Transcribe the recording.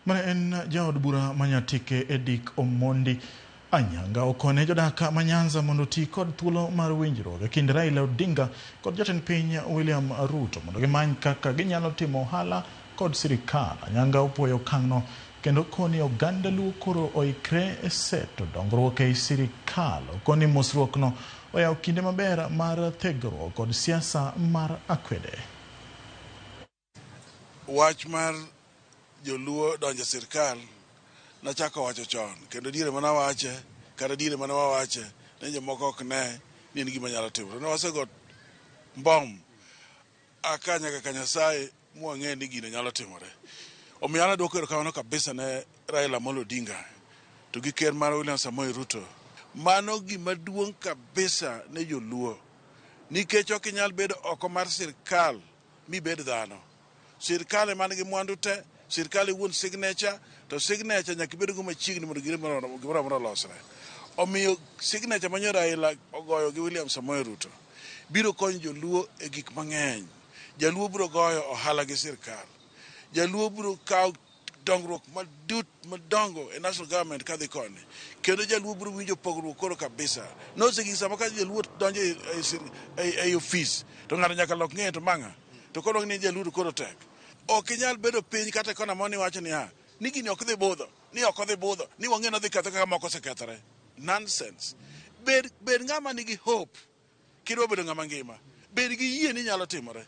Mane en jaod bura manyatike Edik Omondi Anyanga okone jodak manyanza mondo ti kod thuolo mar winjruok e kind Raila Odinga kod jatend piny William Ruto mondo gimany kaka ginyalo timo ohala kod sirikal. Anyanga opuoyo okang'no kendo koni oganda Luo koro oikre e seto dongruok e sirikal. Koni mosruokno oyawo kinde maber mar thegruok kod siasa mar akwede. Wach mar joluo donjo sirikal nachako wacho chon kendo diere mana wache kata diere mana wawache ne jomoko ok ne ni en gima nyalo timore. Ne wasego mbom akanya kaka Nyasaye mwang'e ni gino nyalo timore. Omiyo an adwoko erokamano kabisa ne Raila Amolo Odinga to gi ker mar William Samoei Ruto. Mano gima duong' kabisa ne joluo, nikech ok inyal bedo oko mar sirikal mibed dhano. Sirikal ema nigi mwandu te, sirikal wuon signature, to signature nyaka bed go machiegni mondo gimoro amora losre. Omiyo signature manyo Raila ogoyo gi William Samoei Ruto biro konyo joluo e gik mang'eny. Jaluo biro goyo ohala gi sirikal. Jaluo biro kawo dongruok madongo e national government kadhi koni. Kendo jaluo biro winjo pogruok koro kabisa. Nosegi sama ka jaluo donjo e office to ng'ato nyaka lok ng'eyo to mang'a to koro ni jaluo koro tek. Ok inyal bedo piny kata kona moni wacho ni gini ok dhi budho, ni ok odhi budho, ni wang'e no dhi ketho kaka moko osekethore. Nonsense. Bed ng'ama nigi hope kidwa bedo ng'ama ngima. Bed gi yie ni nyalo timore.